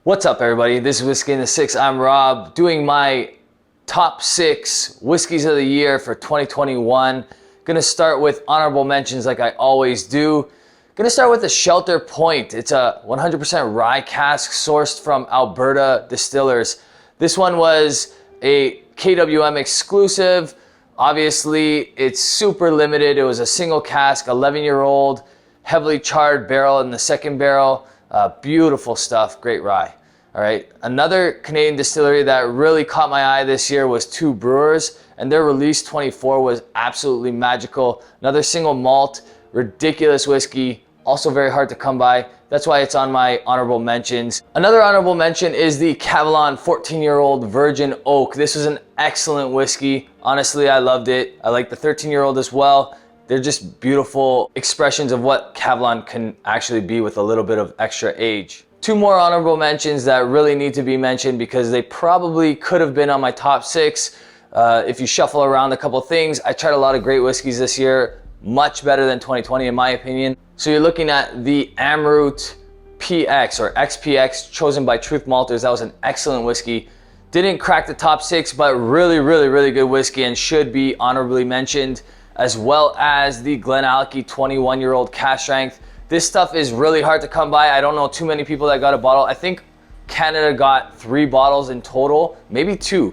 What's up, everybody? This is Whiskey in the Six. I'm Rob, doing my top 6 whiskeys of the year for 2021. Gonna start with honorable mentions like I always do. Gonna start with the Shelter Point. It's a 100% rye cask sourced from Alberta distillers. This one was a KWM exclusive. Obviously, it's super limited. It was a single cask, 11-year-old, heavily charred barrel in the second barrel. Beautiful stuff, great rye. All right, another Canadian distillery that really caught my eye this year was Two Brewers, and their release 24 was absolutely magical. Another single malt, ridiculous whiskey, also very hard to come by. That's why it's on my honorable mentions. Another honorable mention is the Cavalon 14-year-old Virgin Oak. This was an excellent whiskey. Honestly, I loved it. I like the 13-year-old as well. They're just beautiful expressions of what Cavalon can actually be with a little bit of extra age. 2 more honorable mentions that really need to be mentioned because they probably could have been on my top 6. If you shuffle around a couple things, I tried a lot of great whiskeys this year, much better than 2020 in my opinion. So you're looking at the Amroot PX or XPX chosen by Truth Malters. That was an excellent whiskey. Didn't crack the top 6, but really good whiskey and should be honorably mentioned, as well as the Glenallachie 21-year-old cask strength. This stuff is really hard to come by. I don't know too many people that got a bottle. I think Canada got 3 bottles in total, maybe 2.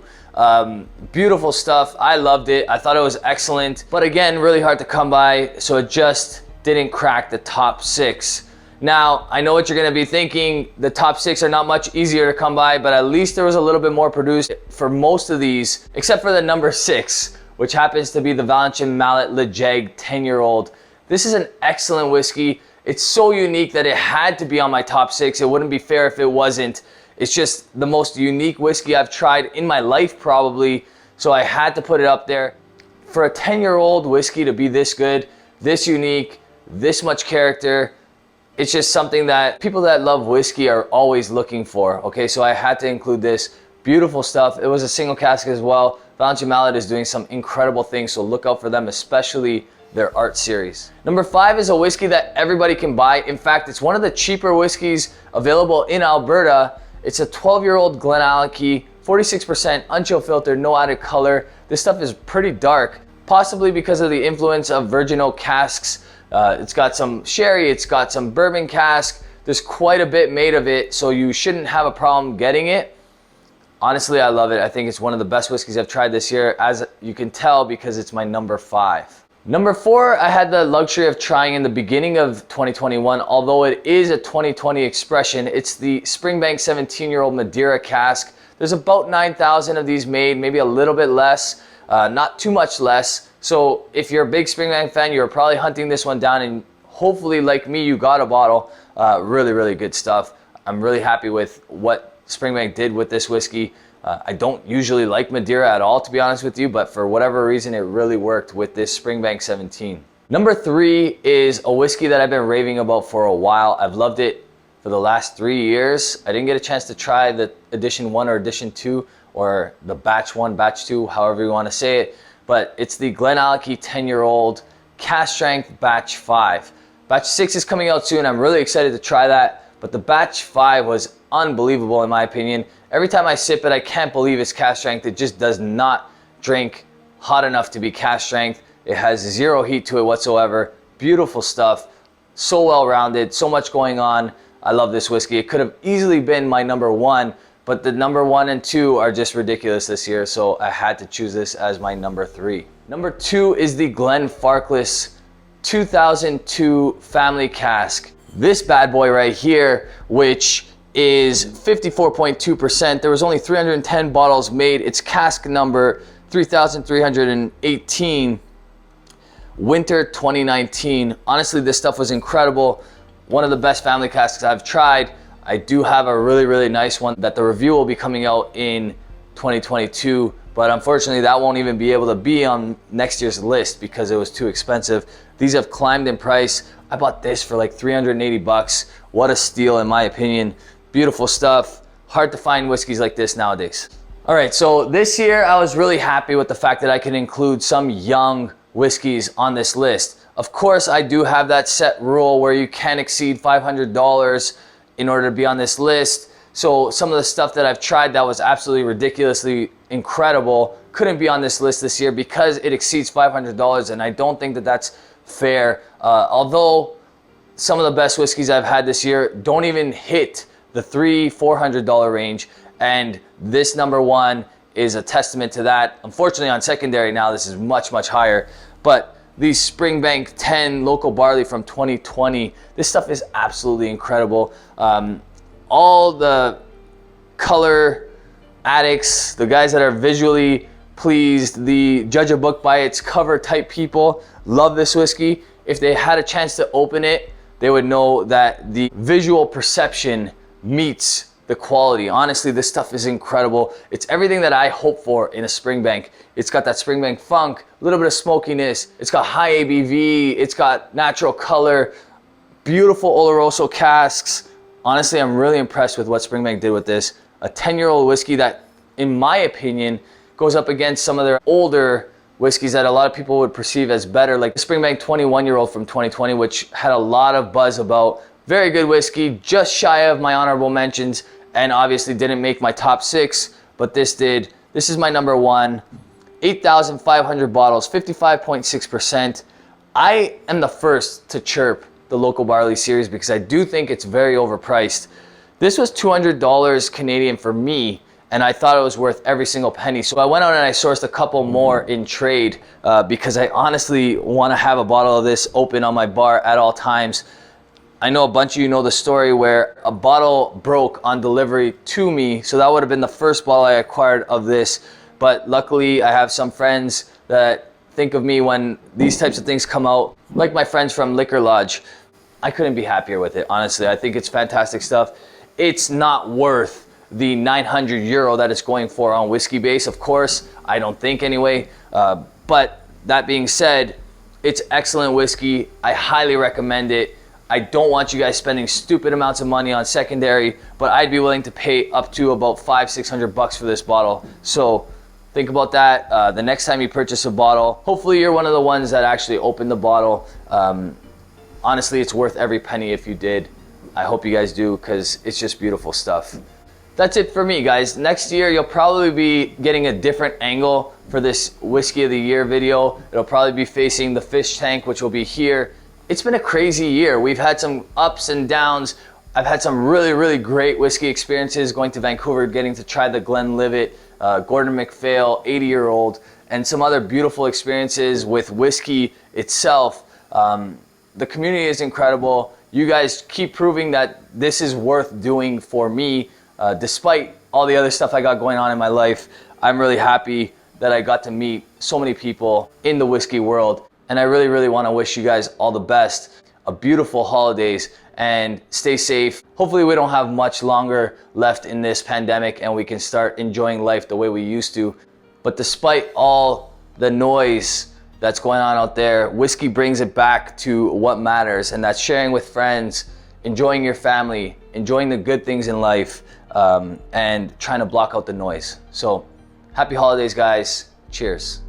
Beautiful stuff. I loved it. I thought it was excellent, but again, really hard to come by, so it just didn't crack the top 6. Now, I know what you're gonna be thinking. The top 6 are not much easier to come by, but at least there was a little bit more produced for most of these, except for the number 6, which happens to be the Valentin Mallet Lejeg 10-year-old. This is an excellent whiskey. It's so unique that it had to be on my top 6. It wouldn't be fair if it wasn't. It's just the most unique whiskey I've tried in my life probably, so I had to put it up there. For a 10-year-old whiskey to be this good, this unique, this much character, it's just something that people that love whiskey are always looking for. Okay, so I had to include this. Beautiful stuff. It was a single cask as well. Valentin Mallet is doing some incredible things, so look out for them, especially their art series. Number 5 is a whiskey that everybody can buy. In fact, it's one of the cheaper whiskeys available in Alberta. It's a 12-year-old Glenallachie, 46% unchill filter, no added color. This stuff is pretty dark, possibly because of the influence of virgin oak casks. It's got some sherry, it's got some bourbon cask. There's quite a bit made of it, so you shouldn't have a problem getting it. Honestly, I love it. I think it's one of the best whiskeys I've tried this year, as you can tell because it's my number 5. Number 4, I had the luxury of trying in the beginning of 2021, although it is a 2020 expression. It's the Springbank 17-year-old Madeira cask. There's about 9,000 of these made, maybe a little bit less, not too much less. So if you're a big Springbank fan, you're probably hunting this one down, and hopefully like me, you got a bottle. Really good stuff. I'm really happy with what Springbank did with this whiskey. I don't usually like Madeira at all, to be honest with you, but for whatever reason, it really worked with this Springbank 17. Number 3 is a whiskey that I've been raving about for a while. I've loved it for the last 3 years. I didn't get a chance to try the edition 1 or edition 2 or the batch 1, batch 2, however you want to say it, but it's the Glenallachie 10-year-old cask strength batch 5. Batch 6 is coming out soon. I'm really excited to try that, but the batch 5 was unbelievable in my opinion. Every time I sip it, I can't believe it's cask strength. It just does not drink hot enough to be cask strength. It has 0 heat to it whatsoever. Beautiful stuff. So well-rounded, so much going on. I love this whiskey. It could have easily been my number 1, but the number 1 and 2 are just ridiculous this year, so I had to choose this as my number 3. Number 2 is the Glenfarclas 2002 Family Cask. This bad boy right here, which is 54.2%. There was only 310 bottles made. It's cask number 3,318, winter 2019. Honestly, this stuff was incredible. One of the best family casks I've tried. I do have a really nice one that the review will be coming out in 2022, but unfortunately that won't even be able to be on next year's list because it was too expensive. These have climbed in price. I bought this for like 380 bucks. What a steal in my opinion. Beautiful stuff. Hard to find whiskeys like this nowadays. All right, so this year I was really happy with the fact that I could include some young whiskeys on this list. Of course, I do have that set rule where you can't exceed $500 in order to be on this list. So some of the stuff that I've tried that was absolutely ridiculously incredible couldn't be on this list this year because it exceeds $500, and I don't think that that's fair. Although some of the best whiskeys I've had this year don't even hit the $300-400 range, and this number one is a testament to that. Unfortunately, on secondary now, this is much, much higher. But these Springbank 10 local barley from 2020, this stuff is absolutely incredible. All the color addicts, the guys that are visually pleased, the judge a book by its cover type people, love this whiskey. If they had a chance to open it, they would know that the visual perception meets the quality. Honestly, this stuff is incredible. It's everything that I hope for in a Springbank. It's got that Springbank funk, a little bit of smokiness. It's got high ABV. It's got natural color, beautiful Oloroso casks. Honestly, I'm really impressed with what Springbank did with this. A 10-year-old whiskey that, in my opinion, goes up against some of their older whiskeys that a lot of people would perceive as better, like the Springbank 21-year-old from 2020, which had a lot of buzz about. Very good whiskey, just shy of my honorable mentions, and obviously didn't make my top 6, but this did. This is my number one. 8,500 bottles, 55.6%. I am the first to chirp the local barley series because I do think it's very overpriced. This was $200 Canadian for me, and I thought it was worth every single penny. So I went out and I sourced a couple more in trade because I honestly want to have a bottle of this open on my bar at all times. I know a bunch of you know the story where a bottle broke on delivery to me, so that would have been the first bottle I acquired of this. But luckily, I have some friends that think of me when these types of things come out, like my friends from Liquor Lodge. I couldn't be happier with it, honestly. I think it's fantastic stuff. It's not worth the €900 that it's going for on Whiskey Base, of course. I don't think anyway. But that being said, it's excellent whiskey. I highly recommend it. I don't want you guys spending stupid amounts of money on secondary, but I'd be willing to pay up to about $500-600 for this bottle. So think about that the next time you purchase a bottle. Hopefully you're one of the ones that actually opened the bottle. Honestly, it's worth every penny if you did. I hope you guys do because it's just beautiful stuff. That's it for me, guys. Next year, you'll probably be getting a different angle for this Whiskey of the Year video. It'll probably be facing the fish tank, which will be here. It's been a crazy year. We've had some ups and downs. I've had some really, really great whiskey experiences going to Vancouver, getting to try the Glenlivet, Gordon MacPhail, 80-year-old, and some other beautiful experiences with whiskey itself. The community is incredible. You guys keep proving that this is worth doing for me. Despite all the other stuff I got going on in my life, I'm really happy that I got to meet so many people in the whiskey world. And I really, really want to wish you guys all the best, a beautiful holidays, and stay safe. Hopefully we don't have much longer left in this pandemic and we can start enjoying life the way we used to. But despite all the noise that's going on out there, whiskey brings it back to what matters, and that's sharing with friends, enjoying your family, enjoying the good things in life, and trying to block out the noise. So happy holidays, guys. Cheers.